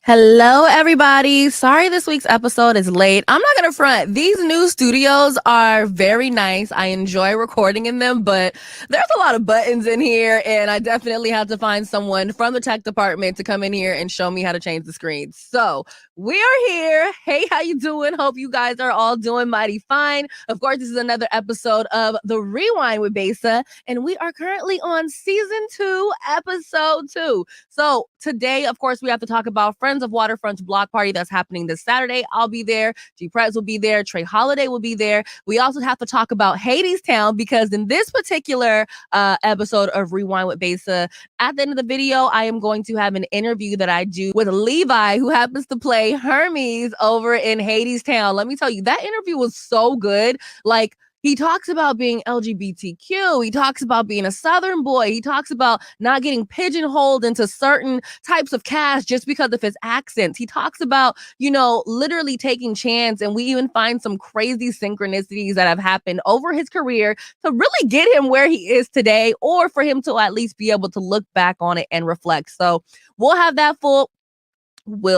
Hello, everybody. Sorry this week's episode is late. I'm not going to front. These new studios are very nice. I enjoy recording in them, but there's a lot of buttons in here, and I definitely have to find someone from the tech department to come in here and show me how to change the screen. So we are here. Hey, how you doing? Hope you guys are all doing mighty fine. Of course, this is another episode of The Rewind with Besa, and we are currently on season 2, episode 2. So today, of course, we have to talk about Friends of Waterfront's block party that's happening this Saturday. I'll be there. G Prez will be there. Trey Holiday will be there. We also have to talk about Hadestown because in this particular episode of Rewind with Besa, at the end of the video, I am going to have an interview that I do with Levi, who happens to play Hermes over in Hadestown. Let me tell you, that interview was so good. Like, he talks about being LGBTQ. He talks about being a Southern boy. He talks about not getting pigeonholed into certain types of cast just because of his accents. He talks about, literally taking chance. And we even find some crazy synchronicities that have happened over his career to really get him where he is today, or for him to at least be able to look back on it and reflect. So we'll have that full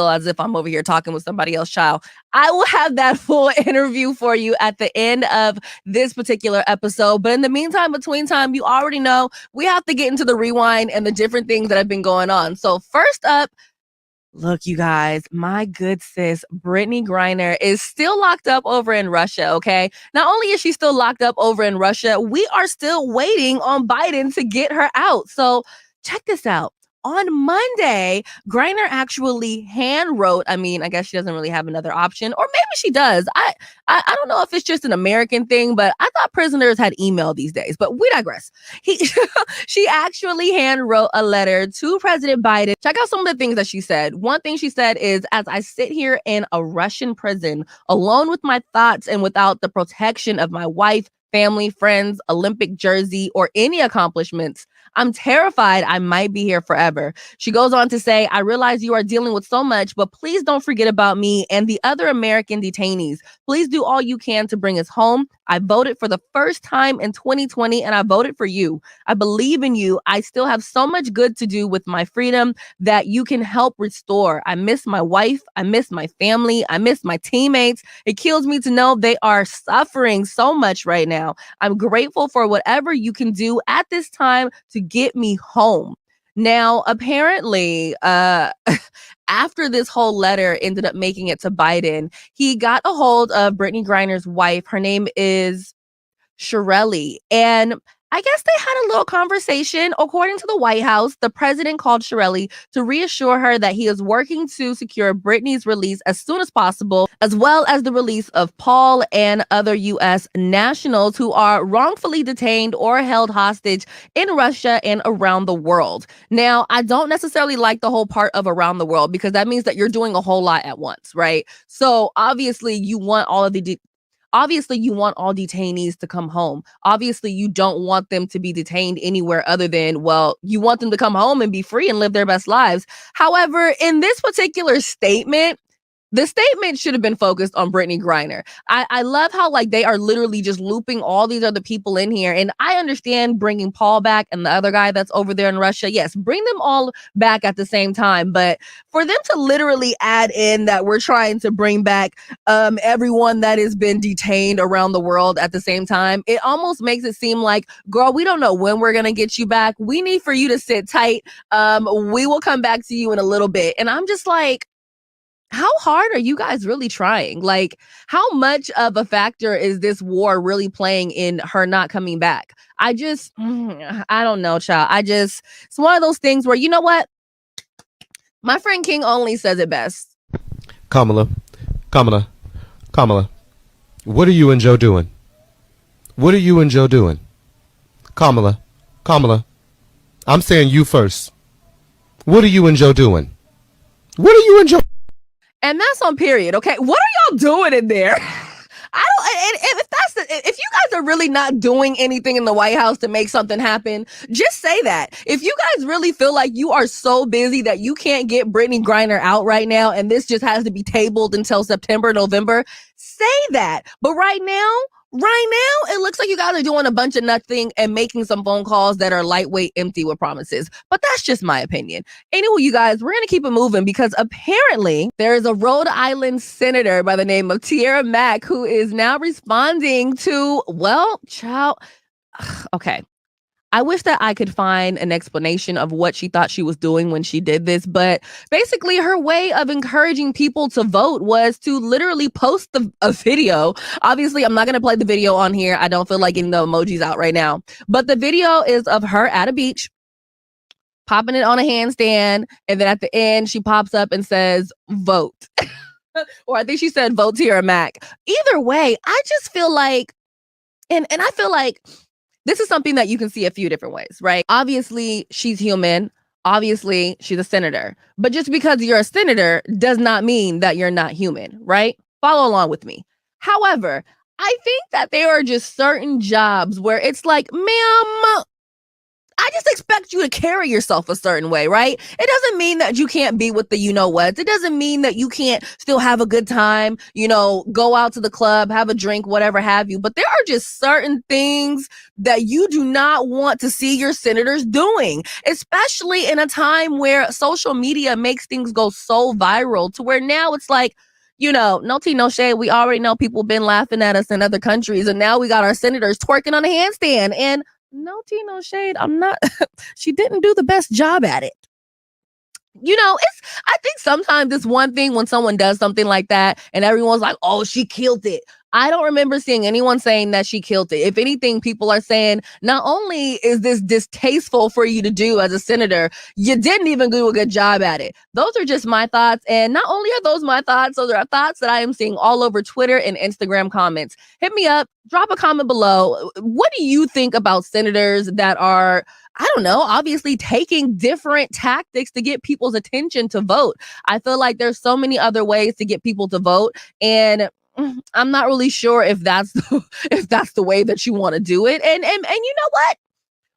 as if I'm over here talking with somebody else, child. I will have that full interview for you at the end of this particular episode. But in the meantime, between time, you already know we have to get into the rewind and the different things that have been going on. So first up, look, you guys, my good sis, Brittney Griner is still locked up over in Russia, okay? Not only is she still locked up over in Russia, we are still waiting on Biden to get her out. So check this out. On Monday, Griner actually hand wrote. I mean, I guess she doesn't really have another option, or maybe she does. I don't know if it's just an American thing, but I thought prisoners had email these days. But we digress. She actually hand wrote a letter to President Biden. Check out some of the things that she said. One thing she said is, "As I sit here in a Russian prison, alone with my thoughts and without the protection of my wife, family, friends, Olympic jersey, or any accomplishments, I'm terrified I might be here forever." She goes on to say, "I realize you are dealing with so much, but please don't forget about me and the other American detainees. Please do all you can to bring us home. I voted for the first time in 2020, and I voted for you. I believe in you. I still have so much good to do with my freedom that you can help restore. I miss my wife. I miss my family. I miss my teammates. It kills me to know they are suffering so much right now. I'm grateful for whatever you can do at this time to get me home." Now, apparently, after this whole letter ended up making it to Biden, he got a hold of Brittney Griner's wife. Her name is Shirley. And I guess they had a little conversation. According to the White House, the president called Shirley to reassure her that he is working to secure Brittney's release as soon as possible, as well as the release of Paul and other U.S. nationals who are wrongfully detained or held hostage in Russia and around the world. Now, I don't necessarily like the whole part of around the world because that means that you're doing a whole lot at once, right? So obviously you want all detainees to come home. Obviously, you don't want them to be detained anywhere other than, well, you want them to come home and be free and live their best lives. However, in this particular statement, the statement should have been focused on Brittney Griner. I love how they are literally just looping all these other people in here. And I understand bringing Paul back and the other guy that's over there in Russia. Yes, bring them all back at the same time. But for them to literally add in that we're trying to bring back everyone that has been detained around the world at the same time, it almost makes it seem like, girl, we don't know when we're going to get you back. We need for you to sit tight. We will come back to you in a little bit. And I'm just like, how hard are you guys really trying? How much of a factor is this war really playing in her not coming back? I don't know, child. It's one of those things where, you know what? My friend King Only says it best. Kamala, what are you and Joe doing? What are you and Joe doing? Kamala, I'm saying you first. What are you and Joe doing? What are you and Joe? And that's on period, okay? What are y'all doing in there? If you guys are really not doing anything in the White House to make something happen, just say that. If you guys really feel like you are so busy that you can't get Brittney Griner out right now and this just has to be tabled until September, November, say that. But right now, Right now, it looks like you guys are doing a bunch of nothing and making some phone calls that are lightweight, empty with promises. But that's just my opinion. Anyway, you guys, we're going to keep it moving because apparently there is a Rhode Island senator by the name of Tierra Mack who is now responding to, well, child, okay. I wish that I could find an explanation of what she thought she was doing when she did this, but basically her way of encouraging people to vote was to literally post a video. Obviously, I'm not going to play the video on here. I don't feel like getting the emojis out right now, but the video is of her at a beach, popping it on a handstand, and then at the end, she pops up and says, vote. Or I think she said, vote Tierra Mack. Either way, I just feel like, and I feel like, this is something that you can see a few different ways, right? Obviously, she's human. Obviously, she's a senator. But just because you're a senator does not mean that you're not human, right? Follow along with me. However, I think that there are just certain jobs where it's like, ma'am, I just expect you to carry yourself a certain way, right? It doesn't mean that you can't be with the you-know-whats. It doesn't mean that you can't still have a good time, go out to the club, have a drink, whatever have you. But there are just certain things that you do not want to see your senators doing, especially in a time where social media makes things go so viral to where now it's like, no tea, no shade. We already know people been laughing at us in other countries. And now we got our senators twerking on a handstand. And no tea, no shade. She didn't do the best job at it. I think sometimes it's one thing when someone does something like that and everyone's like, oh, she killed it. I don't remember seeing anyone saying that she killed it. If anything, people are saying, not only is this distasteful for you to do as a senator, you didn't even do a good job at it. Those are just my thoughts. And not only are those my thoughts, those are thoughts that I am seeing all over Twitter and Instagram comments. Hit me up, drop a comment below. What do you think about senators that are, I don't know, obviously taking different tactics to get people's attention to vote? I feel like there's so many other ways to get people to vote. And I'm not really sure if that's the way that you want to do it. And you know what?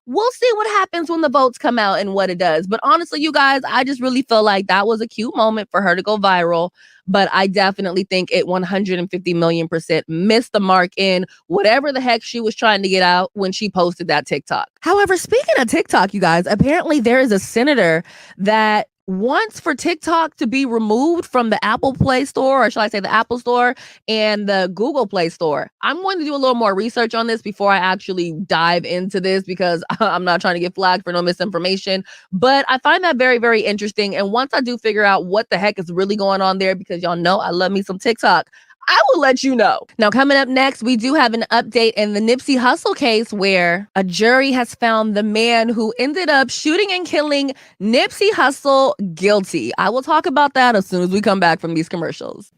We'll see what happens when the votes come out and what it does. But honestly, you guys, I just really feel like that was a cute moment for her to go viral. But I definitely think it 150 million% missed the mark in whatever the heck she was trying to get out when she posted that TikTok. However, speaking of TikTok, you guys, apparently there is a senator that wants for TikTok to be removed from the Apple Play Store, or shall I say the Apple Store and the Google Play Store. I'm going to do a little more research on this before I actually dive into this because I'm not trying to get flagged for no misinformation. But I find that very, very interesting. And once I do figure out what the heck is really going on there, because y'all know I love me some TikTok, I will let you know. Now, coming up next, we do have an update in the Nipsey Hussle case where a jury has found the man who ended up shooting and killing Nipsey Hussle guilty. I will talk about that as soon as we come back from these commercials.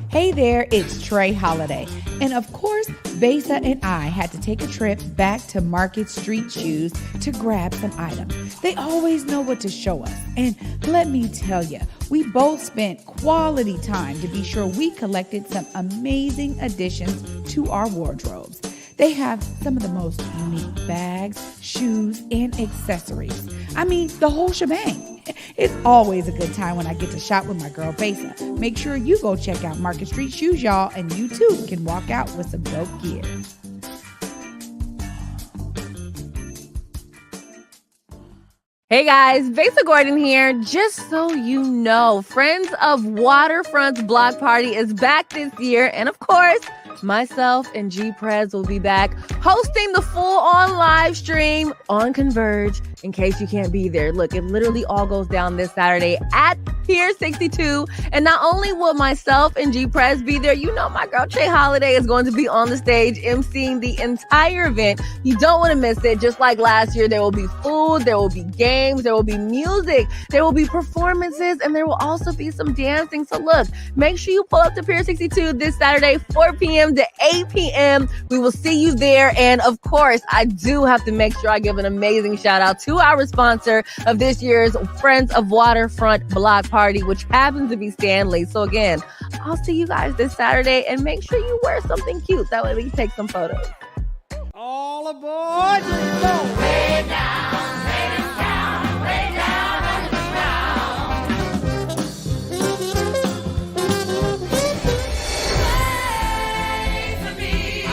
Hey there, it's Trey Holiday. And of course, Besa and I had to take a trip back to Market Street Shoes to grab some items. They always know what to show us. And let me tell you, we both spent quality time to be sure we collected some amazing additions to our wardrobes. They have some of the most unique bags, shoes, and accessories. I mean, the whole shebang. It's always a good time when I get to shop with my girl Besa. Make sure you go check out Market Street Shoes, y'all, and you too can walk out with some dope gear. Hey guys, Besa Gordon here. Just so you know, Friends of Waterfront's block party is back this year. And of course, myself and G Prez will be back hosting the full-on live stream on Converge in case you can't be there. Look, it literally all goes down this Saturday at Pier 62. And not only will myself and G Prez be there, you know my girl Trey Holiday is going to be on the stage emceeing the entire event. You don't want to miss it. Just like last year, there will be food, there will be games, there will be music, there will be performances, and there will also be some dancing. So look, make sure you pull up to Pier 62 this Saturday, 4 p.m. to 8 p.m. We will see you there. And of course, I do have to make sure I give an amazing shout out to our sponsor of this year's Friends of Waterfront block party, which happens to be Stanley. So again, I'll see you guys this Saturday, and make sure you wear something cute. That way we can take some photos. All aboard! Go! Way down, Hadestown, way down underground. Play for me.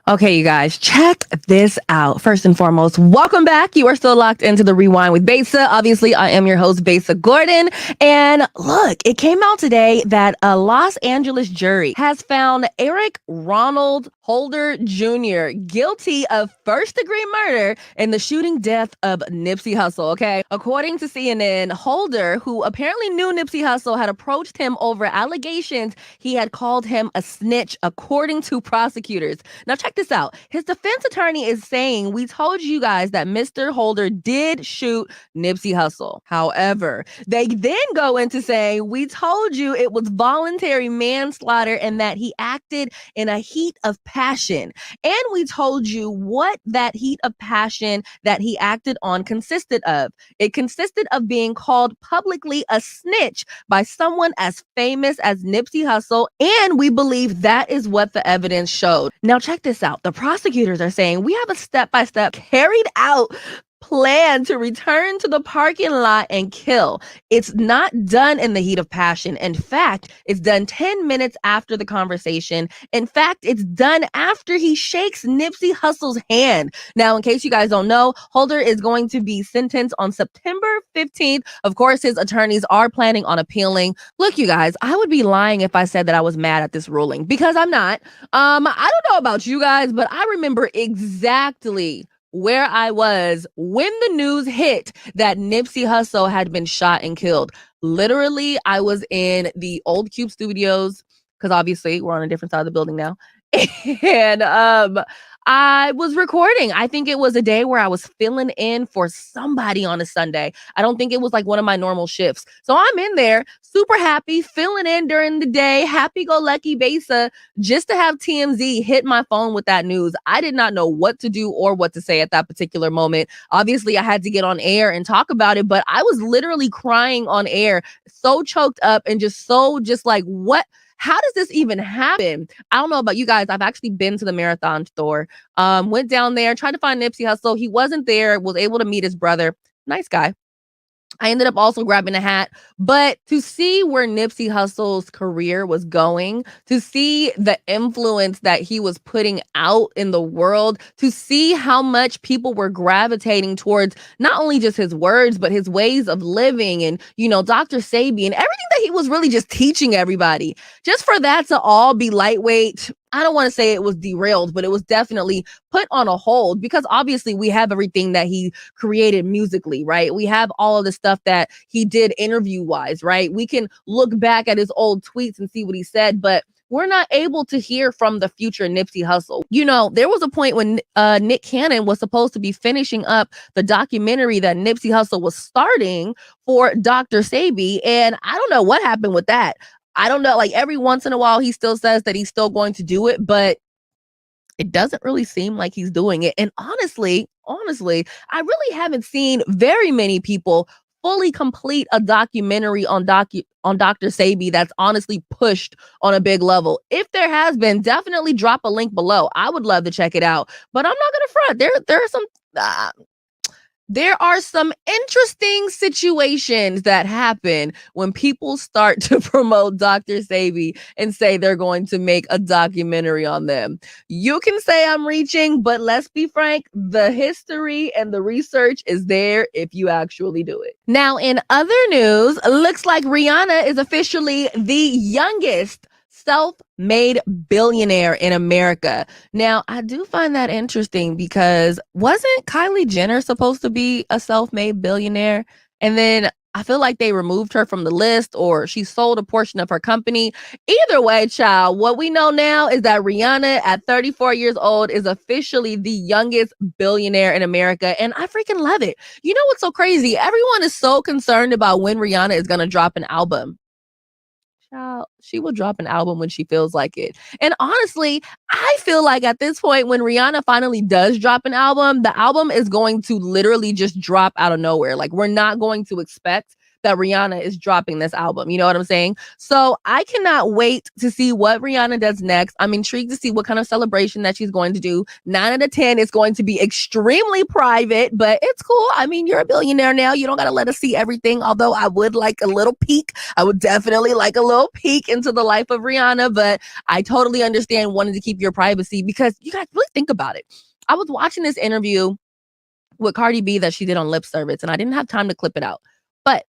Okay, you guys, check this out. First and foremost, welcome back. You are still locked into the Rewind with Besa. Obviously, I am your host, Besa Gordon. And look, it came out today that a Los Angeles jury has found Eric Ronald Holder Jr. guilty of first-degree murder in the shooting death of Nipsey Hussle, okay? According to CNN, Holder, who apparently knew Nipsey Hussle, had approached him over allegations he had called him a snitch, according to prosecutors. Now, check this out. His defense attorney is saying, we told you guys that Mr. Holder did shoot Nipsey Hussle. However, they then go into saying, we told you it was voluntary manslaughter and that he acted in a heat of passion. And we told you what that heat of passion that he acted on consisted of. It consisted of being called publicly a snitch by someone as famous as Nipsey Hussle, and we believe that is what the evidence showed. Now, check this out. The prosecutors are saying we have a step-by-step carried out plan to return to the parking lot and kill. It's not done in the heat of passion. In fact, it's done 10 minutes after the conversation. In fact, it's done after he shakes Nipsey Hussle's hand. Now, in case you guys don't know, Holder is going to be sentenced on September 15th. Of course, his attorneys are planning on appealing. Look, you guys, I would be lying if I said that I was mad at this ruling, because I'm not. I don't know about you guys, but I remember exactly where I was when the news hit that Nipsey Hussle had been shot and killed. Literally, I was in the old Cube Studios, because obviously we're on a different side of the building now. And I was recording. I think it was a day where I was filling in for somebody on a Sunday. I don't think it was like one of my normal shifts. So I'm in there, super happy, filling in during the day, happy-go-lucky Besa, just to have TMZ hit my phone with that news. I did not know what to do or what to say at that particular moment. Obviously, I had to get on air and talk about it, but I was literally crying on air, so choked up and just like, what? How does this even happen? I don't know about you guys. I've actually been to the Marathon store, went down there, tried to find Nipsey Hussle. He wasn't there, was able to meet his brother. Nice guy. I ended up also grabbing a hat, but to see where Nipsey Hussle's career was going, to see the influence that he was putting out in the world, to see how much people were gravitating towards not only just his words, but his ways of living and, Dr. Sabi and everything that he was really just teaching everybody, just for that to all be lightweight. I don't want to say it was derailed, but it was definitely put on a hold, because obviously we have everything that he created musically, right? We have all of the stuff that he did interview wise, right? We can look back at his old tweets and see what he said, but we're not able to hear from the future Nipsey Hussle. There was a point when Nick Cannon was supposed to be finishing up the documentary that Nipsey Hussle was starting for Dr. Sabi, and I don't know what happened with that. I don't know, like every once in a while he still says that he's still going to do it, but it doesn't really seem like he's doing it. And honestly, I really haven't seen very many people fully complete a documentary on Dr. Sabi that's honestly pushed on a big level. If there has been, definitely drop a link below. I would love to check it out, but I'm not gonna front. There are some interesting situations that happen when people start to promote Dr. Sabi and say they're going to make a documentary on them. You can say I'm reaching, but let's be frank, the history and the research is there if you actually do it. Now, in other news, looks like Rihanna is officially the youngest self-made billionaire in America. Now, I do find that interesting, because wasn't Kylie Jenner supposed to be a self-made billionaire? And then I feel like they removed her from the list, or she sold a portion of her company. Either way, child, what we know now is that Rihanna at 34 years old is officially the youngest billionaire in America. And I freaking love it. You know what's so crazy? Everyone is so concerned about when Rihanna is going to drop an album. Child, she will drop an album when she feels like it. And honestly, I feel like at this point, when Rihanna finally does drop an album, the album is going to literally just drop out of nowhere. Like, we're not going to expect that Rihanna is dropping this album. You know what I'm saying? So I cannot wait to see what Rihanna does next. I'm intrigued to see what kind of celebration that she's going to do. 9 out of 10 is going to be extremely private, but it's cool. I mean, you're a billionaire now. You don't got to let us see everything, although I would like a little peek. I would definitely like a little peek into the life of Rihanna, but I totally understand wanting to keep your privacy because you guys really think about it. I was watching this interview with Cardi B that she did on Lip Service, and I didn't have time to clip it out. But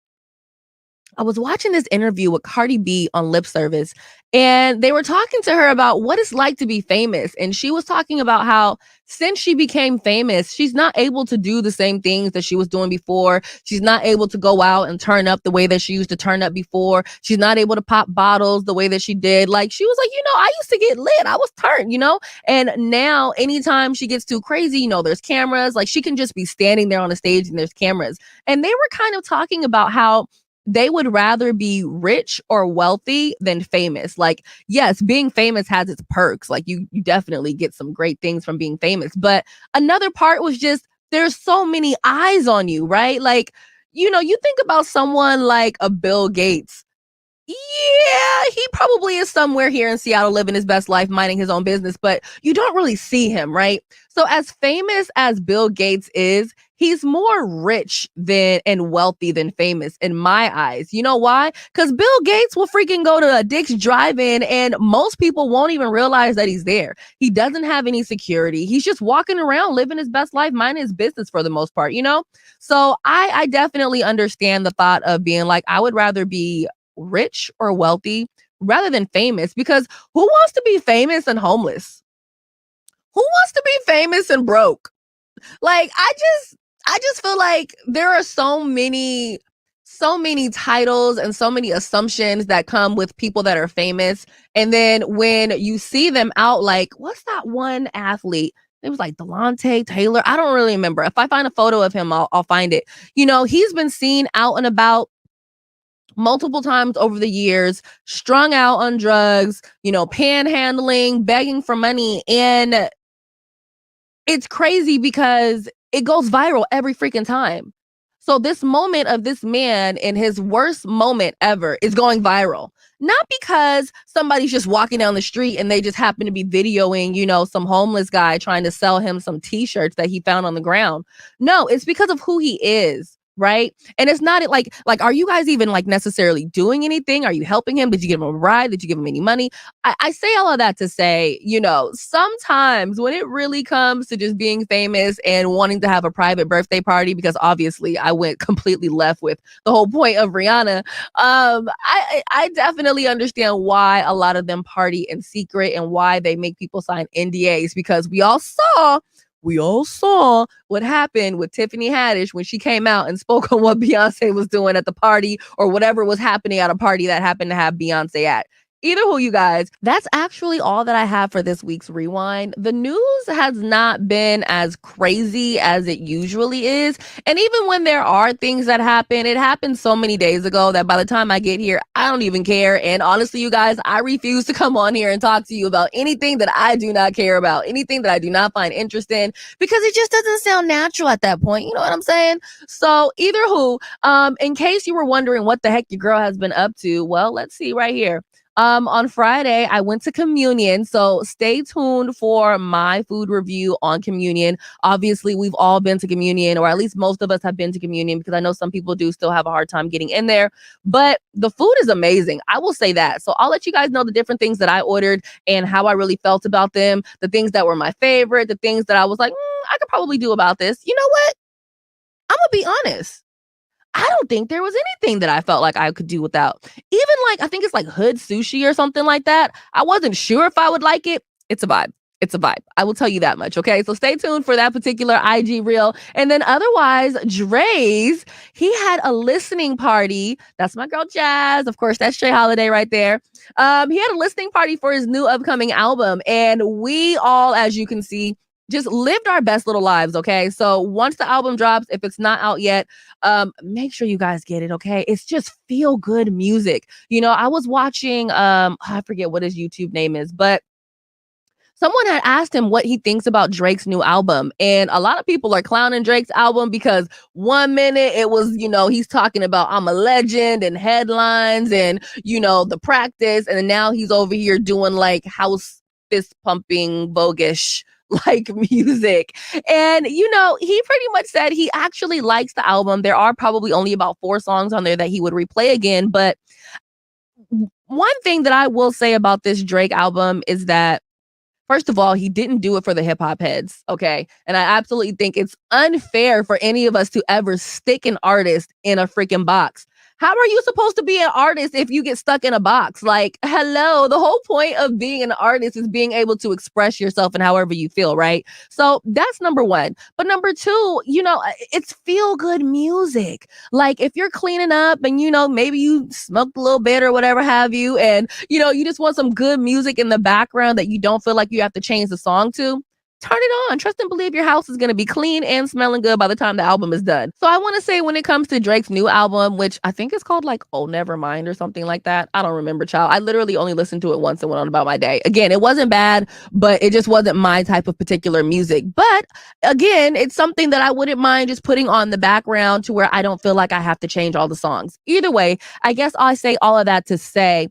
I was watching this interview with Cardi B on Lip Service, and they were talking to her about what it's like to be famous. And she was talking about how since she became famous, she's not able to do the same things that she was doing before. She's not able to go out and turn up the way that she used to turn up before. She's not able to pop bottles the way that she did. Like, she was like, I used to get lit. I was turned, And now anytime she gets too crazy, there's cameras. Like, she can just be standing there on the stage and there's cameras. And they were kind of talking about how they would rather be rich or wealthy than famous. Like, yes, being famous has its perks. Like, you definitely get some great things from being famous. But another part was just there's so many eyes on you, right? Like, you think about someone like a Bill Gates. Yeah, he probably is somewhere here in Seattle living his best life, minding his own business, but you don't really see him, right? So as famous as Bill Gates is, he's more rich and wealthy than famous in my eyes. You know why? Because Bill Gates will freaking go to a Dick's drive-in and most people won't even realize that he's there. He doesn't have any security. He's just walking around living his best life, minding his business for the most part, So I definitely understand the thought of being like, I would rather be rich or wealthy rather than famous, because who wants to be famous and homeless? Who wants to be famous and broke? Like, I just feel like there are so many titles and so many assumptions that come with people that are famous. And then when you see them out, like, what's that one athlete? It was like Delonte Taylor. I don't really remember. If I find a photo of him, I'll find it. He's been seen out and about multiple times over the years, strung out on drugs, panhandling, begging for money. And it's crazy because it goes viral every freaking time. So this moment of this man in his worst moment ever is going viral. Not because somebody's just walking down the street and they just happen to be videoing, some homeless guy trying to sell him some t-shirts that he found on the ground. No, it's because of who he is. Right. And it's not like, are you guys even like necessarily doing anything? Are you helping him? Did you give him a ride? Did you give him any money? I say all of that to say, sometimes when it really comes to just being famous and wanting to have a private birthday party, because obviously I went completely left with the whole point of Rihanna. I definitely understand why a lot of them party in secret and why they make people sign NDAs, because we all saw what happened with Tiffany Haddish when she came out and spoke on what Beyonce was doing at the party, or whatever was happening at a party that happened to have Beyonce at. Either who, you guys, that's actually all that I have for this week's Rewind. The news has not been as crazy as it usually is. And even when there are things that happen, it happened so many days ago that by the time I get here, I don't even care. And honestly, you guys, I refuse to come on here and talk to you about anything that I do not care about, anything that I do not find interest in, because it just doesn't sound natural at that point. You know what I'm saying? So either who, in case you were wondering what the heck your girl has been up to, well, let's see right here. On Friday, I went to communion, so stay tuned for my food review on communion. Obviously, we've all been to communion, or at least most of us have been to communion, because I know some people do still have a hard time getting in there, but the food is amazing. I will say that. So I'll let you guys know the different things that I ordered and how I really felt about them, the things that were my favorite, the things that I was like, I could probably do about this. You know what? I'm gonna be honest. I don't think there was anything that I felt like I could do without. Even like, I think it's like hood sushi or something like that. I wasn't sure if I would like it. It's a vibe. It's a vibe. I will tell you that much. Okay. So stay tuned for that particular IG reel. And then otherwise, Dre's, he had a listening party. That's my girl Jazz. Of course, that's Shay Holiday right there. He had a listening party for his new upcoming album. And we all, as you can see, just lived our best little lives. Okay. So once the album drops, if it's not out yet, make sure you guys get it. Okay. It's just feel good music. I was watching, I forget what his YouTube name is, but someone had asked him what he thinks about Drake's new album. And a lot of people are clowning Drake's album because 1 minute it was, he's talking about I'm a legend and headlines and, the practice. And then now he's over here doing like house fist pumping, voguish like music. And, he pretty much said he actually likes the album. There are probably only about 4 songs on there that he would replay again. But one thing that I will say about this Drake album is that, first of all, he didn't do it for the hip hop heads, okay? And I absolutely think it's unfair for any of us to ever stick an artist in a freaking box. How are you supposed to be an artist if you get stuck in a box? Like, hello, the whole point of being an artist is being able to express yourself in however you feel, right? So that's number one. But number two, it's feel good music. Like if you're cleaning up and, maybe you smoked a little bit or whatever have you, and, you just want some good music in the background that you don't feel like you have to change the song to, turn it on. Trust and believe your house is going to be clean and smelling good by the time the album is done. So I want to say when it comes to Drake's new album, which I think is called like Oh Never Mind or something like that. I don't remember, child. I literally only listened to it once and went on about my day. Again, it wasn't bad, but it just wasn't my type of particular music. But again, it's something that I wouldn't mind just putting on the background to where I don't feel like I have to change all the songs. Either way, I guess I say all of that to say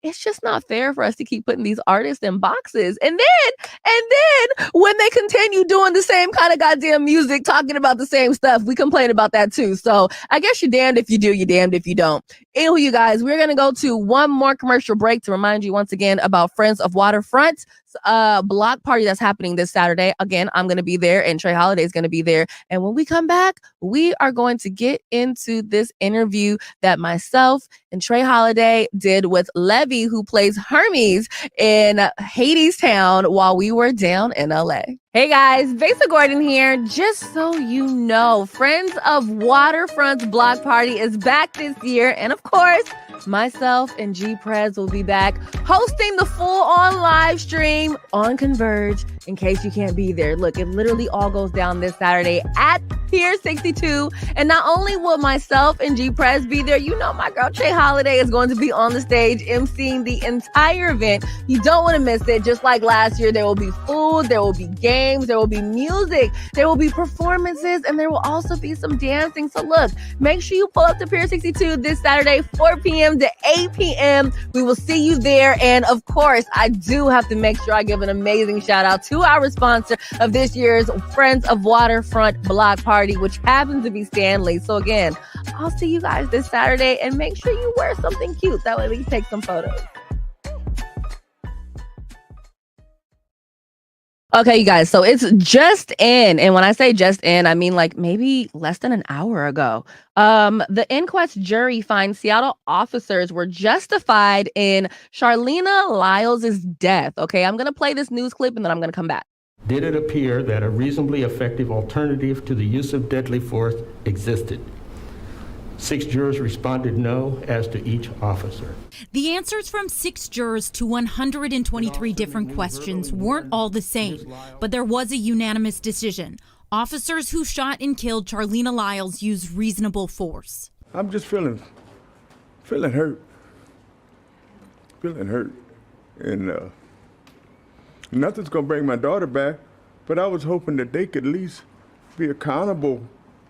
it's just not fair for us to keep putting these artists in boxes. And then when they continue doing the same kind of goddamn music, talking about the same stuff, we complain about that too. So I guess you're damned if you do, you're damned if you don't. Anywho, you guys, we're going to go to one more commercial break to remind you once again about Friends of Waterfront block party that's happening this Saturday. Again, I'm going to be there and Trey Holiday is going to be there. And when we come back, we are going to get into this interview that myself and Trey Holiday did with Levi, who plays Hermes in Hadestown while we were down in LA. Hey guys, Besa Gordon here. Just so you know, Friends of Waterfront's block party is back this year. And of course, myself and G Prez will be back hosting the full-on live stream on Converge in case you can't be there. Look, it literally all goes down this Saturday at Pier 62. And not only will myself and G Prez be there, my girl Trey Holiday is going to be on the stage emceeing the entire event. You don't want to miss it. Just like last year, there will be food, there will be games, there will be music, there will be performances, and there will also be some dancing. So look, make sure you pull up to Pier 62 this Saturday, 4 p.m. to 8 p.m. We will see you there. And of course, I do have to make sure I give an amazing shout out to our sponsor of this year's Friends of Waterfront block party, which happens to be Stanley. So again, I'll see you guys this Saturday and make sure you wear something cute. That way we can take some photos. Okay, you guys, so it's just in. And when I say just in, I mean like maybe less than an hour ago. The inquest jury finds Seattle officers were justified in Charleena Lyles' death. Okay, I'm going to play this news clip and then I'm going to come back. Did it appear that a reasonably effective alternative to the use of deadly force existed? 6 jurors responded no as to each officer. The answers from 6 jurors to 123 different questions weren't all the same, but there was a unanimous decision. Officers who shot and killed Charleena Lyles used reasonable force. I'm just feeling hurt. And nothing's gonna bring my daughter back, but I was hoping that they could at least be accountable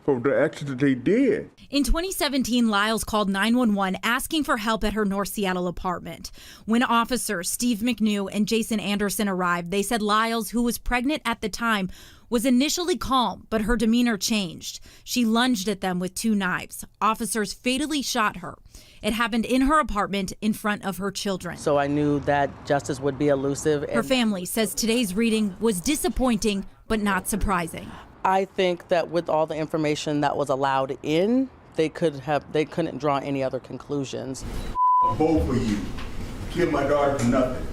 for the actions that they did. In 2017, Lyles called 911 asking for help at her North Seattle apartment. When officers Steve McNew and Jason Anderson arrived, they said Lyles, who was pregnant at the time, was initially calm, but her demeanor changed. She lunged at them with 2 knives. Officers fatally shot her. It happened in her apartment in front of her children. So I knew that justice would be elusive. Her family says today's reading was disappointing, but not surprising. I think that with all the information that was allowed in, they couldn't draw any other conclusions. Both of you killed my daughter for nothing.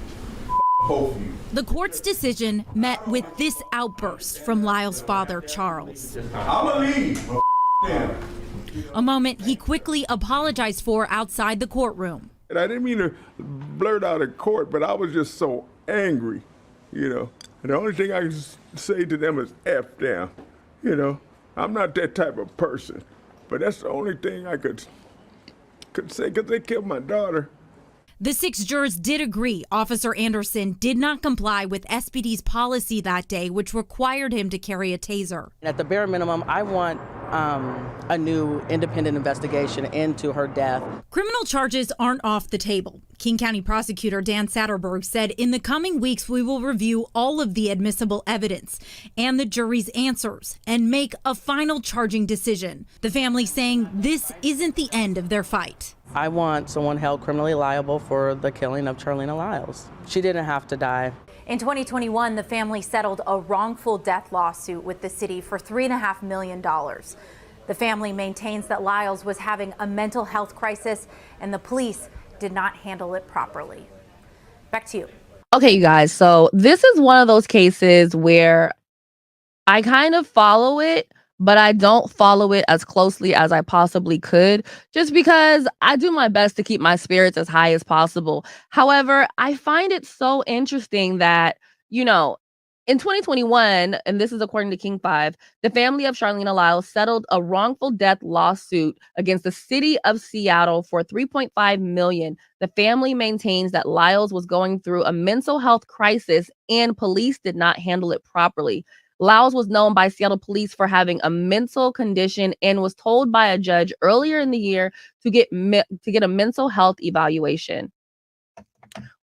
Both of you. The court's decision met with this outburst from Lyles' father, Charles. I'ma leave. Them. A moment he quickly apologized for outside the courtroom. And I didn't mean to blurt out in court, but I was just so angry, And the only thing I can say to them is F them, I'm not that type of person. But that's the only thing I could say, because they killed my daughter. The 6 jurors did agree Officer Anderson did not comply with SPD's policy that day, which required him to carry a taser. At the bare minimum, I want a new independent investigation into her death. Criminal charges aren't off the table. King County Prosecutor Dan Satterberg said in the coming weeks we will review all of the admissible evidence and the jury's answers and make a final charging decision. The family saying this isn't the end of their fight. I want someone held criminally liable for the killing of Charleena Lyles. She didn't have to die. In 2021, the family settled a wrongful death lawsuit with the city for $3.5 million. The family maintains that Lyles was having a mental health crisis and the police did not handle it properly. Back to you. Okay, you guys. So this is one of those cases where I kind of follow it, but I don't follow it as closely as I possibly could, just because I do my best to keep my spirits as high as possible. However, I find it so interesting that, you know, in 2021, and this is according to King 5, the family of Charleena Lyles settled a wrongful death lawsuit against the city of Seattle for $3.5 million. The family maintains that Lyles was going through a mental health crisis and police did not handle it properly. Lyles was known by Seattle police for having a mental condition and was told by a judge earlier in the year to get a mental health evaluation.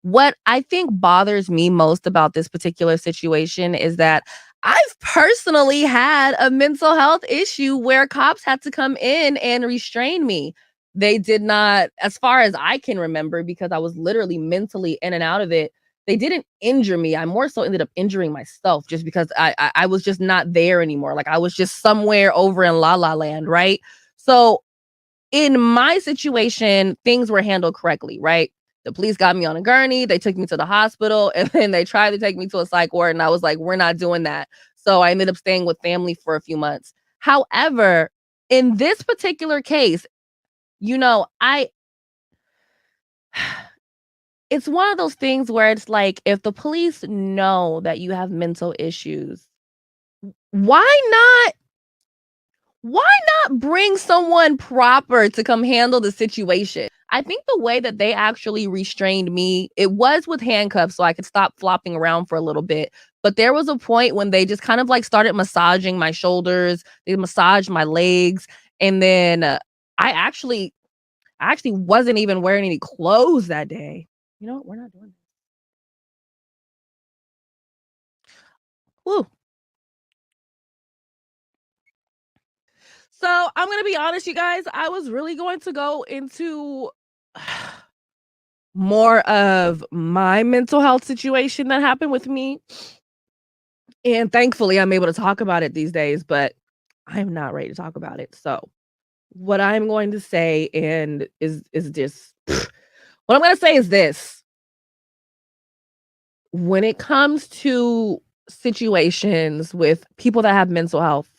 What I think bothers me most about this particular situation is that I've personally had a mental health issue where cops had to come in and restrain me. They did not, as far as I can remember, because I was literally mentally in and out of it. They didn't injure me. I more so ended up injuring myself just because I was just not there anymore. Like I was just somewhere over in La La Land, right? So in my situation, things were handled correctly, right? The police got me on a gurney. They took me to the hospital and then they tried to take me to a psych ward. And I was like, we're not doing that. So I ended up staying with family for a few months. However, in this particular case, you know, it's one of those things where it's like, if the police know that you have mental issues, why not bring someone proper to come handle the situation? I think the way that they actually restrained me, it was with handcuffs so I could stop flopping around for a little bit. But there was a point when they just kind of like started massaging my shoulders. They massaged my legs. And then I actually wasn't even wearing any clothes that day. You know what? We're not doing that. Woo. So I'm going to be honest, you guys. I was really going to go into more of my mental health situation that happened with me. And thankfully, I'm able to talk about it these days, but I'm not ready to talk about it. So what I'm going to say is this. What I'm going to say is this. When it comes to situations with people that have mental health,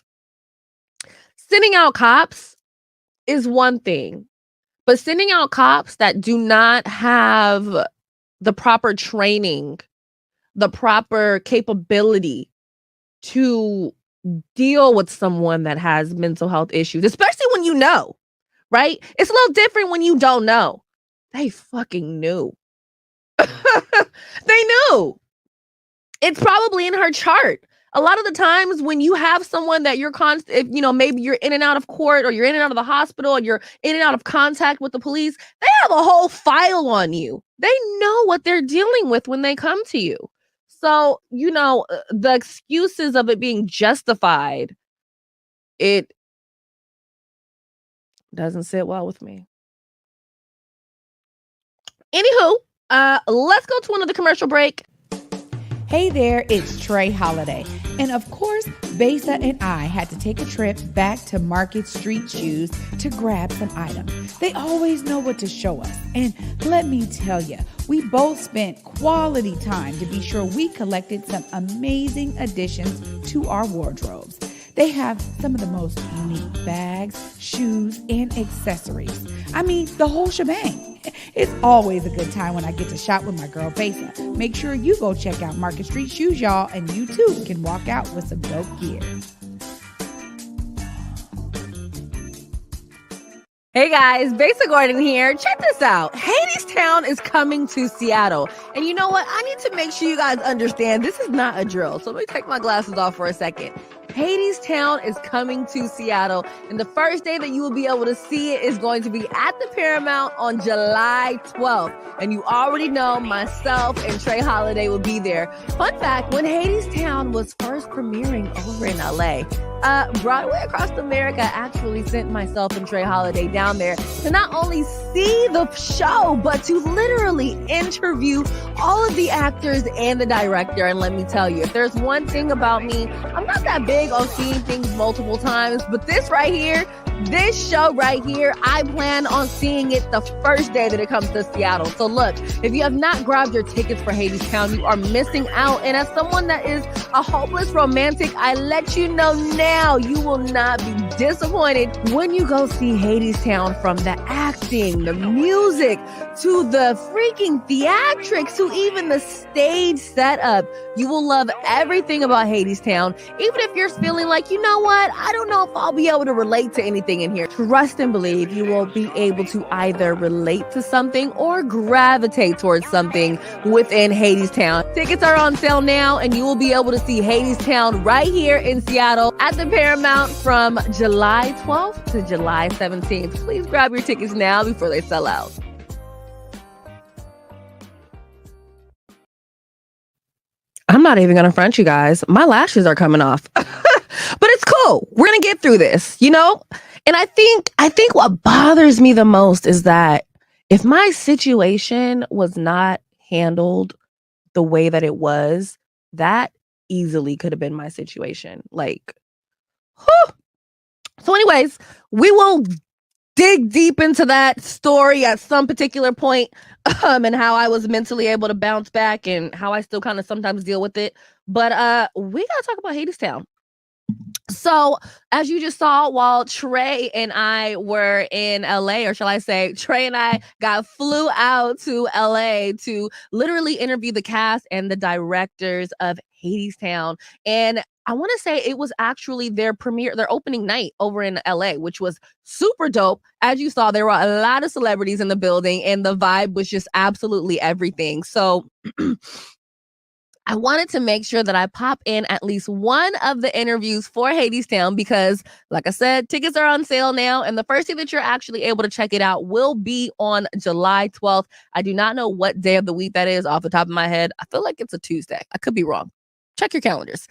sending out cops is one thing, but sending out cops that do not have the proper training, the proper capability to deal with someone that has mental health issues, especially when you know, right? It's a little different when you don't know. They fucking knew. They knew. It's probably in her chart. A lot of the times when you have someone that you're maybe you're in and out of court or you're in and out of the hospital or you're in and out of contact with the police, they have a whole file on you. They know what they're dealing with when they come to you. So, you know, the excuses of it being justified, it doesn't sit well with me. Anywho, let's go to another commercial break. Hey there, it's Trey Holiday. And of course, Besa and I had to take a trip back to Market Street Shoes to grab some items. They always know what to show us. And let me tell you, we both spent quality time to be sure we collected some amazing additions to our wardrobes. They have some of the most unique bags, shoes, and accessories. I mean, the whole shebang. It's always a good time when I get to shop with my girl Besa. Make sure you go check out Market Street Shoes, y'all, and you too can walk out with some dope gear. Hey guys, Besa Gordon here. Check this out. Hadestown is coming to Seattle. And you know what? I need to make sure you guys understand this is not a drill. So let me take my glasses off for a second. Hadestown is coming to Seattle, and the first day that you will be able to see it is going to be at the Paramount on July 12th. And you already know myself and Trey Holiday will be there. Fun fact, when Hadestown was first premiering over in LA, Broadway Across America actually sent myself and Trey Holiday down there to not only see the show, but to literally interview all of the actors and the director. And let me tell you, if there's one thing about me, I'm not that big on seeing things multiple times, but this right here, this show right here, I plan on seeing it the first day that it comes to Seattle. So look, if you have not grabbed your tickets for Hadestown, you are missing out. And as someone that is a hopeless romantic, I let you know now, you will not be disappointed when you go see Hadestown. From the acting, the music, to the freaking theatrics, to even the stage setup. You will love everything about Hadestown, even if you're feeling like, you know what, I don't know if I'll be able to relate to anything in here. Trust and believe you will be able to either relate to something or gravitate towards something within Hadestown. Tickets are on sale now, and you will be able to see Hadestown right here in Seattle at the Paramount from July 12th to July 17th. Please grab your tickets now before they sell out. I'm not even going to front you guys. My lashes are coming off. But it's cool. We're going to get through this, you know? And I think what bothers me the most is that if my situation was not handled the way that it was, that easily could have been my situation. Like, whew. So anyways, we will dig deep into that story at some particular point, and how I was mentally able to bounce back and how I still kind of sometimes deal with it. But we got to talk about Hadestown. So as you just saw, while Trey and I were in LA, or shall I say, Trey and I flew out to LA to literally interview the cast and the directors of Hadestown. And I want to say it was actually their opening night over in LA, which was super dope. As you saw, there were a lot of celebrities in the building, and the vibe was just absolutely everything. So I wanted to make sure that I pop in at least one of the interviews for Hadestown because, like I said, tickets are on sale now, and the first day that you're actually able to check it out will be on July 12th. I do not know what day of the week that is off the top of my head. I feel like it's a Tuesday. I could be wrong. Check your calendars.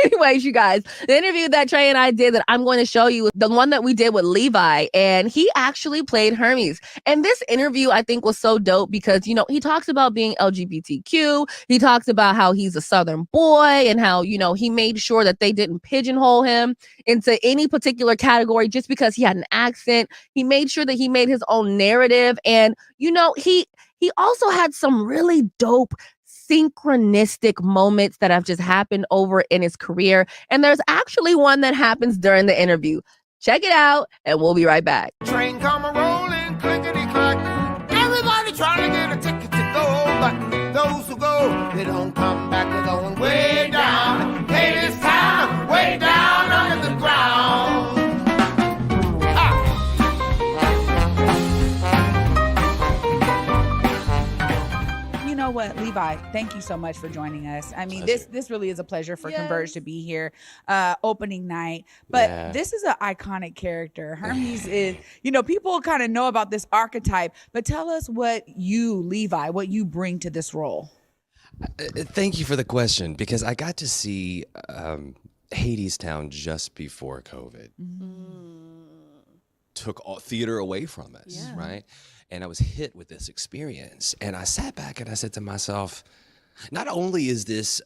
Anyways, you guys, the interview that Trey and I did that I'm going to show you, the one that we did with Levi, and he actually played Hermes. And this interview, I think, was so dope because, you know, he talks about being LGBTQ. He talks about how he's a Southern boy and how, you know, he made sure that they didn't pigeonhole him into any particular category just because he had an accent. He made sure that he made his own narrative. And, you know, he also had some really dope synchronistic moments that have just happened over in his career. And there's actually one that happens during the interview. Check it out, and we'll be right back. Train come a-rolling, clickety-clack. Everybody trying to get a ticket to go, but those who go, they don't come back. They're going way down, Hadestown, way down under the ground. You know what, Levi, thank you so much for joining us. I mean, this really is a pleasure for Converge to be here, opening night. But this is an iconic character. Hermes is, you know, people kind of know about this archetype, but tell us what you, Levi, what you bring to this role. Thank you for the question, because I got to see Hadestown just before COVID. Took all theater away from us, right? And I was hit with this experience. And I sat back and I said to myself, not only is this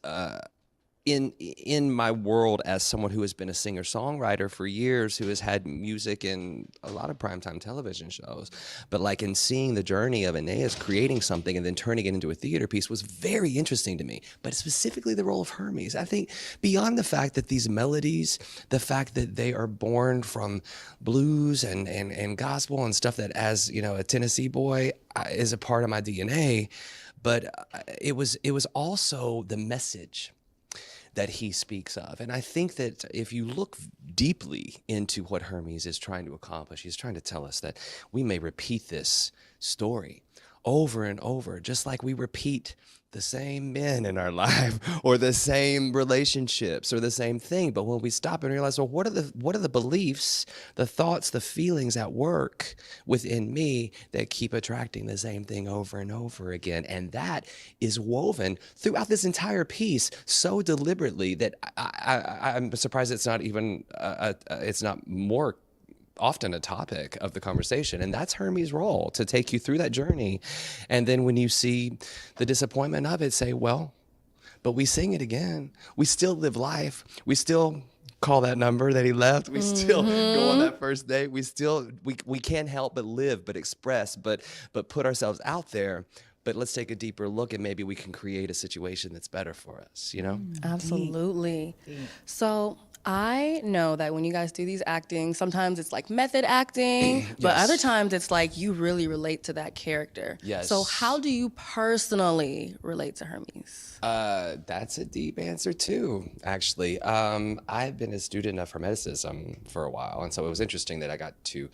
in my world as someone who has been a singer-songwriter for years, who has had music in a lot of primetime television shows, but like in seeing the journey of Aeneas creating something and then turning it into a theater piece was very interesting to me. But specifically the role of Hermes, I think beyond the fact that these melodies, the fact that they are born from blues and gospel and stuff that, as you know, a Tennessee boy is a part of my DNA, but it was also the message that he speaks of. And I think that if you look deeply into what Hermes is trying to accomplish, he's trying to tell us that we may repeat this story over and over, just like we repeat the same men in our life or the same relationships or the same thing. But when we stop and realize, well, what are the beliefs, the thoughts, the feelings at work within me that keep attracting the same thing over and over again? And that is woven throughout this entire piece so deliberately that I'm surprised it's not even, it's not more often a topic of the conversation. And that's Hermes' role, to take you through that journey. And then when you see the disappointment of it, say, well, but we sing it again. We still live life. We still call that number that he left. We still go on that first date. We can't help but live, but express, but put ourselves out there. But let's take a deeper look and maybe we can create a situation that's better for us, you know? Absolutely. So I know that when you guys do these acting, sometimes it's like method acting, but other times it's like you really relate to that character. Yes. So how do you personally relate to Hermes? That's a deep answer too, actually. I've been a student of Hermeticism for a while, and so it was interesting that I got to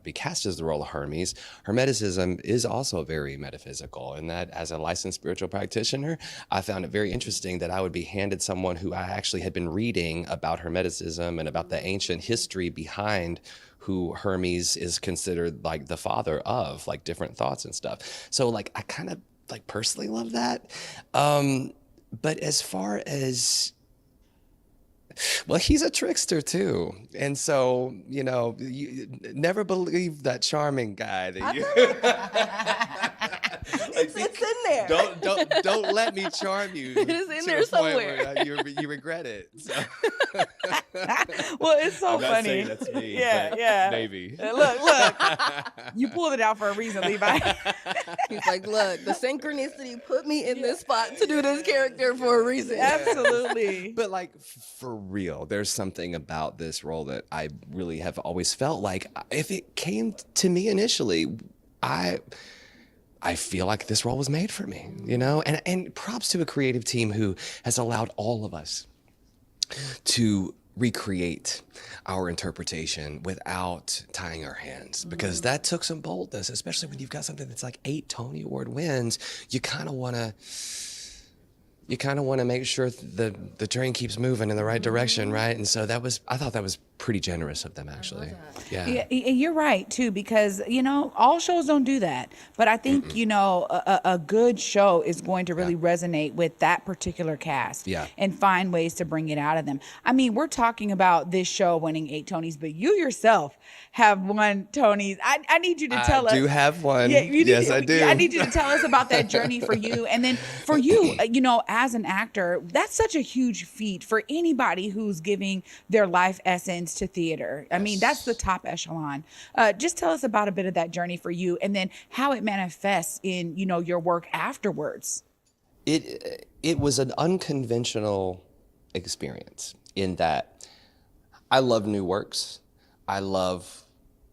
be cast as the role of Hermes. Hermeticism is also very metaphysical, and that as a licensed spiritual practitioner, I found it very interesting that I would be handed someone who I actually had been reading about Hermeticism and about the ancient history behind who Hermes is considered like the father of, like different thoughts and stuff. So like I kind of like personally love that. But as far as, well, he's a trickster too. And so, you know, you never believe that charming guy that you It's in there. Don't let me charm you. It is in there somewhere. You regret it. So. Well, it's so I'm not funny. saying that's me, Yeah, but yeah. maybe. Look. You pulled it out for a reason, Levi. He's like, look, the synchronicity put me in this spot to do this character for a reason. Absolutely. But like for real, there's something about this role that I really have always felt like if it came to me initially, I feel like this role was made for me, you know? And props to a creative team who has allowed all of us to recreate our interpretation without tying our hands, because that took some boldness, especially when you've got something that's like 8 Tony Award wins. You kind of want to make sure the train keeps moving in the right direction, right? And so I thought that was pretty generous of them, actually. Yeah, you're right too, because you know all shows don't do that, but I think you know a good show is going to really resonate with that particular cast, and find ways to bring it out of them. I mean, we're talking about this show winning 8 Tonys, but you yourself have won Tonys. I need you to tell us. I do have one. Yes, I do. I need you to tell us about that journey for you, and then for you, you know, as an actor, that's such a huge feat for anybody who's giving their life essence to theater. I mean, that's the top echelon. Just tell us about a bit of that journey for you, and then how it manifests in, you know, your work afterwards. It was an unconventional experience in that I love new works. I love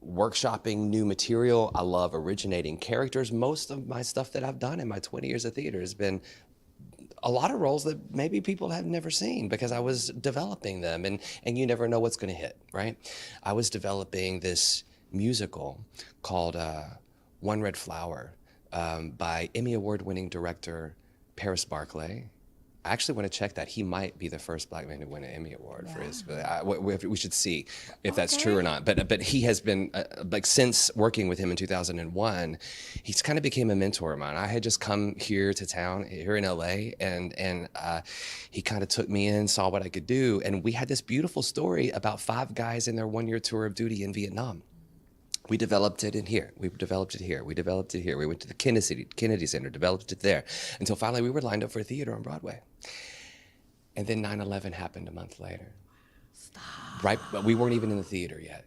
workshopping new material. I love originating characters. Most of my stuff that I've done in my 20 years of theater has been a lot of roles that maybe people have never seen because I was developing them, and you never know what's going to hit, right? I was developing this musical called One Red Flower by Emmy Award-winning director Paris Barclay. I actually want to check that. He might be the first Black man to win an Emmy Award for his. We should see if that's true or not. But he has been like since working with him in 2001, he's kind of became a mentor of mine. I had just come here to town here in LA, and he kind of took me in, saw what I could do, and we had this beautiful story about 5 guys in their 1-year tour of duty in Vietnam. We developed it in here. We developed it here. We developed it here. We went to the Kennedy Center, developed it there, until finally we were lined up for a theater on Broadway. And then 9/11 happened a month later. Stop. Right, but we weren't even in the theater yet.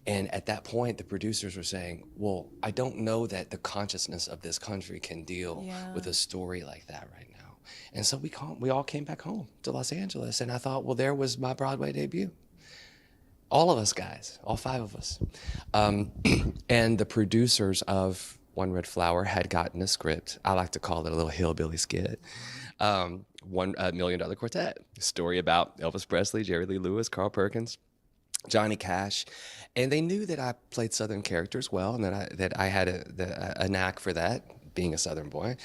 And at that point, the producers were saying, well, I don't know that the consciousness of this country can deal with a story like that right now. And so we all came back home to Los Angeles, and I thought, well, there was my Broadway debut. All of us guys, all 5 of us. And the producers of One Red Flower had gotten a script. I like to call it a little hillbilly skit $1 Million Quartet, story about Elvis Presley, Jerry Lee Lewis, Carl Perkins, Johnny Cash, and they knew that I played Southern characters well, and that I had a knack for that, being a Southern boy.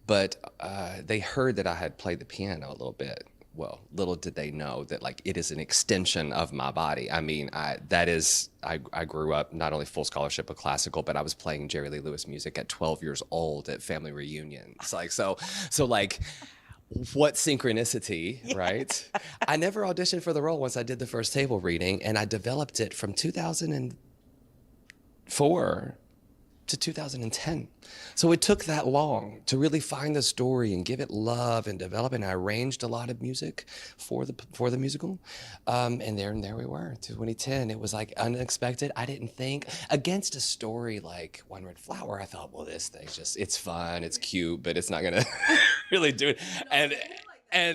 But they heard that I had played the piano a little bit. Well, little did they know that like it is an extension of my body. I mean, I grew up not only full scholarship but classical, but I was playing Jerry Lee Lewis music at 12 years old at family reunions. Like so like. What synchronicity, right? I never auditioned for the role once I did the first table reading, and I developed it from 2004 to 2010. So it took that long to really find the story and give it love and develop it. And I arranged a lot of music for the musical. And there we were, 2010. It was like unexpected. I didn't think against a story like One Red Flower. I thought, well, this thing's it's fun, it's cute, but it's not gonna really do it. And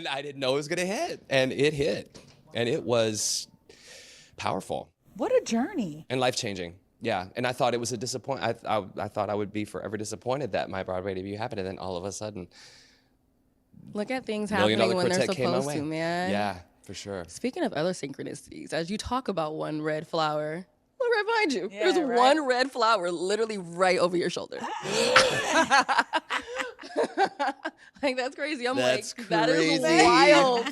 I didn't know it was gonna hit, and it hit, and it was powerful. What a journey. And life-changing. Yeah, and I thought it was a disappointment. I thought I would be forever disappointed that my Broadway debut happened, and then all of a sudden, look at things $1 Million happening when they're Quartet came my supposed to, way. man. Yeah, for sure. Speaking of other synchronicities, as you talk about One Red Flower, look right behind you. Yeah, There's right. one red flower literally right over your shoulder. Like, that's crazy. That's that is crazy. wild.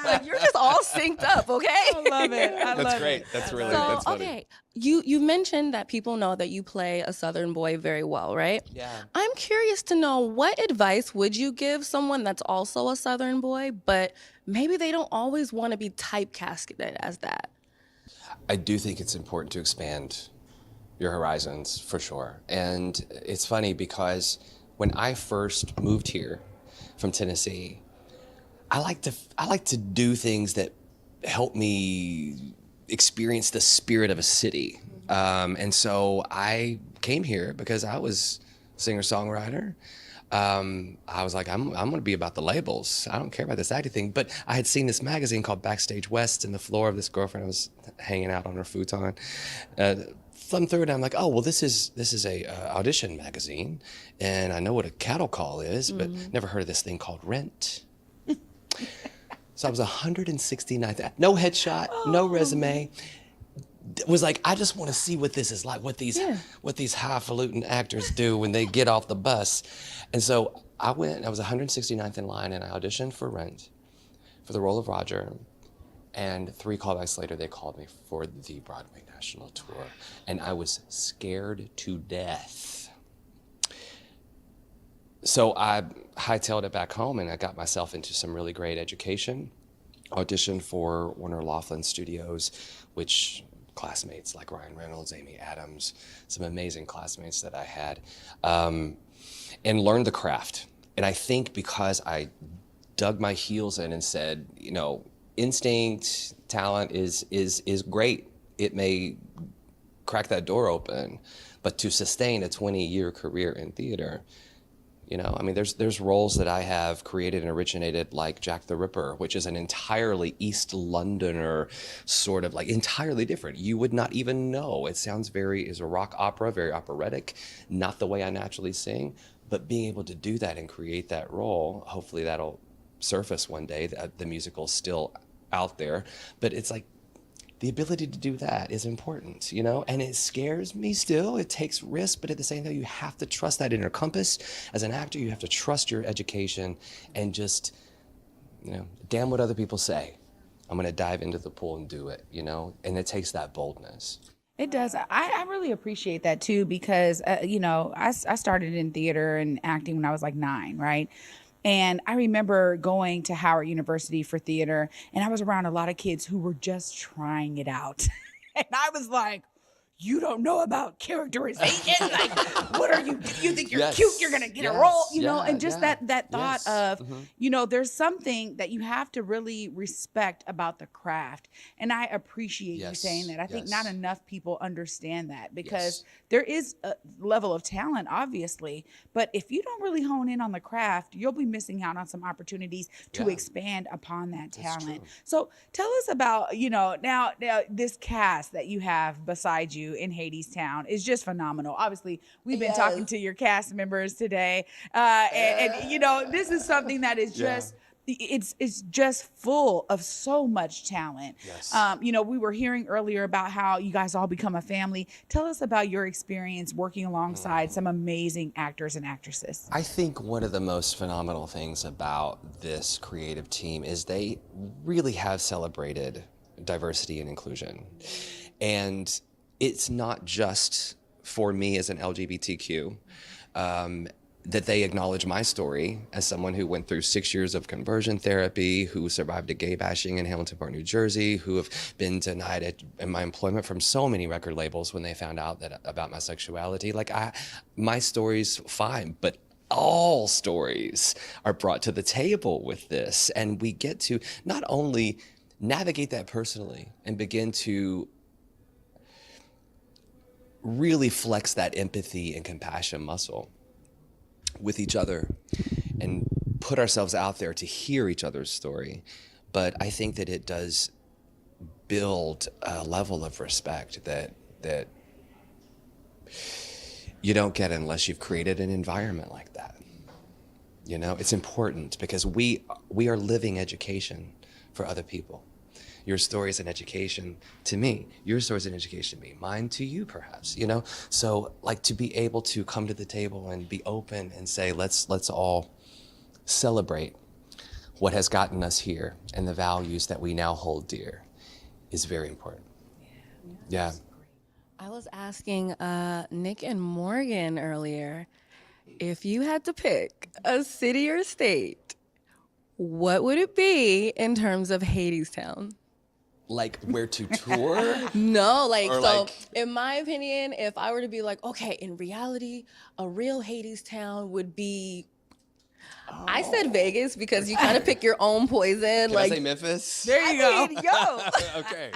Like, you're just all synced up, okay? I love it. That's great. That's really So, that's funny. okay, you mentioned that people know that you play a Southern boy very well, right? Yeah. I'm curious to know, what advice would you give someone that's also a Southern boy, but maybe they don't always want to be typecasted as that? I do think it's important to expand your horizons, for sure. And it's funny because when I first moved here from Tennessee, I like to do things that help me experience the spirit of a city. And so I came here because I was a singer-songwriter. I was like, I'm gonna be about the labels. I don't care about this acting thing. But I had seen this magazine called Backstage West in the floor of this girlfriend I was hanging out on her futon. Thumbed through it, and I'm like, oh, well, this is a audition magazine, and I know what a cattle call is, but never heard of this thing called Rent. So I was 169th, no headshot, no resume. Was like, I just want to see what this is like, what these highfalutin actors do when they get off the bus. And so I went, I was 169th in line, and I auditioned for Rent, for the role of Roger. And 3 callbacks later, they called me for the Broadway National Tour. And I was scared to death. So I hightailed it back home, and I got myself into some really great education. Auditioned for Warner Laughlin Studios, which classmates like Ryan Reynolds, Amy Adams, some amazing classmates that I had, and learned the craft. And I think because I dug my heels in and said, you know, instinct, talent is great. It may crack that door open, but to sustain a 20-year career in theater, you know, I mean, there's roles that I have created and originated, like Jack the Ripper, which is an entirely East Londoner, sort of like entirely different. You would not even know. It sounds is a rock opera, very operatic, not the way I naturally sing, but being able to do that and create that role, hopefully that'll surface one day. The musical's still out there, but it's like the ability to do that is important, you know, and it scares me still. It takes risks, but at the same time, you have to trust that inner compass. As an actor, you have to trust your education and just, you know, damn what other people say. I'm going to dive into the pool and do it, you know, and it takes that boldness. It does. I really appreciate that too, because, you know, I started in theater and acting when I was like 9, right? And I remember going to Howard University for theater, and I was around a lot of kids who were just trying it out. And I was like, you don't know about characterization? Like, what are you think you're cute, you're going to get a role, you know? And just that thought of, you know, there's something that you have to really respect about the craft. And I appreciate you saying that. I think not enough people understand that, because there is a level of talent, obviously, but if you don't really hone in on the craft, you'll be missing out on some opportunities to expand upon that talent. So tell us about, you know, now this cast that you have beside you. you in Hadestown is just phenomenal. Obviously, we've been talking to your cast members today, and you know, this is something that is just. It's just full of so much talent. Yes. You know, we were hearing earlier about how you guys all become a family. Tell us about your experience working alongside some amazing actors and actresses. I think one of the most phenomenal things about this creative team is they really have celebrated diversity and inclusion. And it's not just for me as an LGBTQ, that they acknowledge my story as someone who went through 6 years of conversion therapy, who survived a gay bashing in Hamilton Park, New Jersey, who have been denied in my employment from so many record labels when they found out that about my sexuality. Like my story's fine, but all stories are brought to the table with this. And we get to not only navigate that personally and begin to really flex that empathy and compassion muscle with each other and put ourselves out there to hear each other's story. But I think that it does build a level of respect that you don't get unless you've created an environment like that. You know, it's important because we are living education for other people. Your story is an education to me. Your story is an education to me. Mine to you, perhaps, you know? So, like, to be able to come to the table and be open and say, let's all celebrate what has gotten us here and the values that we now hold dear is very important. Yeah. I was asking Nick and Morgan earlier, if you had to pick a city or state, what would it be in terms of Hadestown? Like where to tour? No, like, Or so like- in my opinion, if I were to be like, okay, in reality, a real Hadestown would be, I said Vegas because you kind of pick your own poison. Can like, I say Memphis? There you go. yo. Okay.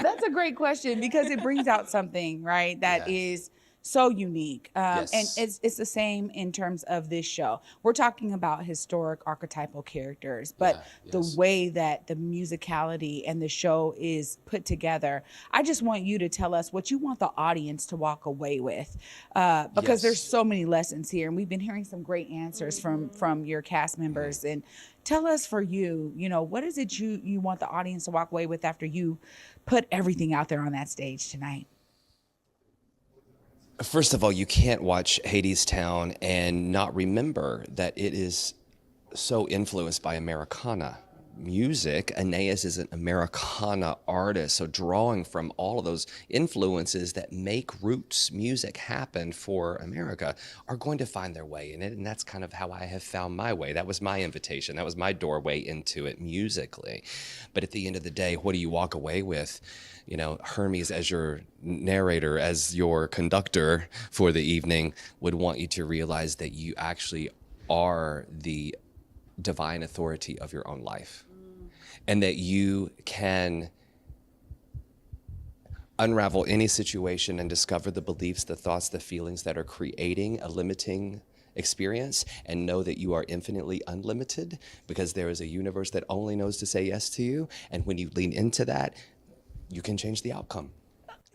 That's a great question because it brings out something, right, that is so unique. Yes. And it's the same in terms of this show. We're talking about historic archetypal characters, but the way that the musicality and the show is put together, I just want you to tell us what you want the audience to walk away with, because there's so many lessons here. And we've been hearing some great answers from your cast members. And tell us for you, you know, what is it you want the audience to walk away with after you put everything out there on that stage tonight? First of all, you can't watch Hadestown and not remember that it is so influenced by Americana music. Aeneas is an Americana artist, so drawing from all of those influences that make roots music happen for America are going to find their way in it, and that's kind of how I have found my way. That was my invitation. That was my doorway into it musically. But at the end of the day, what do you walk away with? You know, Hermes as your narrator, as your conductor for the evening, would want you to realize that you actually are the divine authority of your own life. And that you can unravel any situation and discover the beliefs, the thoughts, the feelings that are creating a limiting experience, and know that you are infinitely unlimited because there is a universe that only knows to say yes to you. And when you lean into that, you can change the outcome.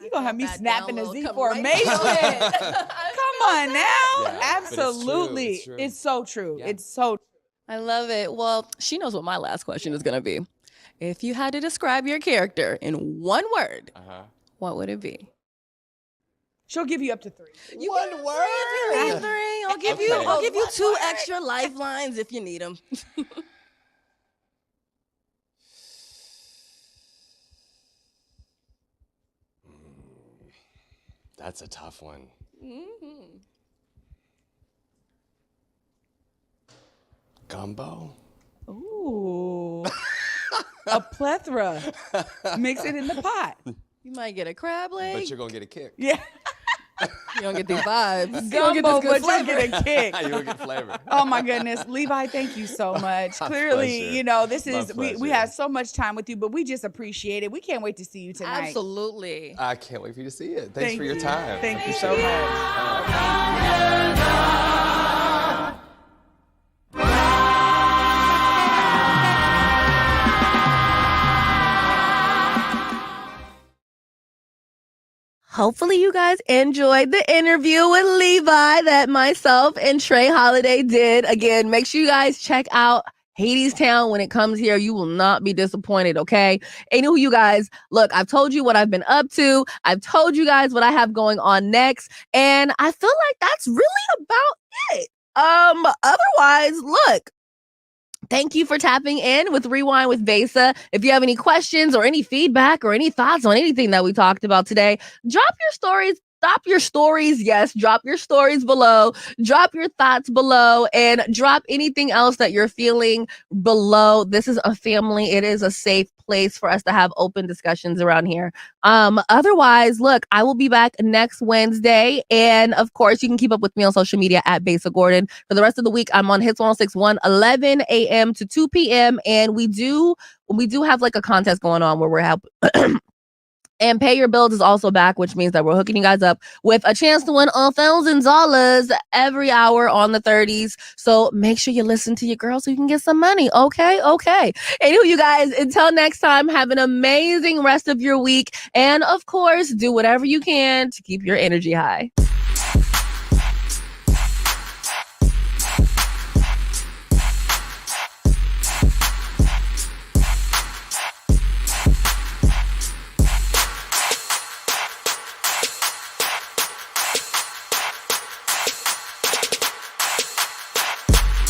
You're going to have me snapping a download, Z come for right amazing. back. Come on now. Yeah, but it's true, Absolutely. it's true. It's so true. Yeah. It's so I love it. Well, she knows what my last question is going to be. If you had to describe your character in one word, what would it be? She'll give you up to 3. One word? Three. I'll give you 2 extra lifelines if you need them. That's a tough one. Gumbo? Ooh. A plethora. Mix it in the pot. You might get a crab leg. But you're going to get a kick. Yeah. You don't get these vibes. You don't get Gumbo, this good but you flavor. get a kick. You're going to get flavor. Oh my goodness. Levi, thank you so much. My Clearly, pleasure. you know, this My is, we pleasure. have so much time with you, but we just appreciate it. We can't wait to see you tonight. Absolutely. I can't wait for you to see it. Thanks Thank for your you. time. Thank you so much. hopefully you guys enjoyed the interview with Levi that myself and Trey Holiday did. Again, make sure you guys check out Hadestown when it comes here. You will not be disappointed, okay? Anywho, you guys, look, I've told you what I've been up to. I've told you guys what I have going on next, and I feel like that's really about it. Otherwise, look, thank you for tapping in with Rewind with Besa. If you have any questions or any feedback or any thoughts on anything that we talked about today, drop your stories. Stop your stories. Yes, drop your stories below. Drop your thoughts below and drop anything else that you're feeling below. This is a family. It is a safe place for us to have open discussions around here. Otherwise, look, I will be back next Wednesday. And of course, you can keep up with me on social media at Besa Gordon. For the rest of the week, I'm on Hits 106.1, 11 a.m. to 2 p.m. And we do have like a contest going on where we're helping. And Pay Your Bills is also back, which means that we're hooking you guys up with a chance to win $1,000 every hour on the 30s. So make sure you listen to your girl so you can get some money. Okay. Anyway, you guys, until next time, have an amazing rest of your week. And of course, do whatever you can to keep your energy high.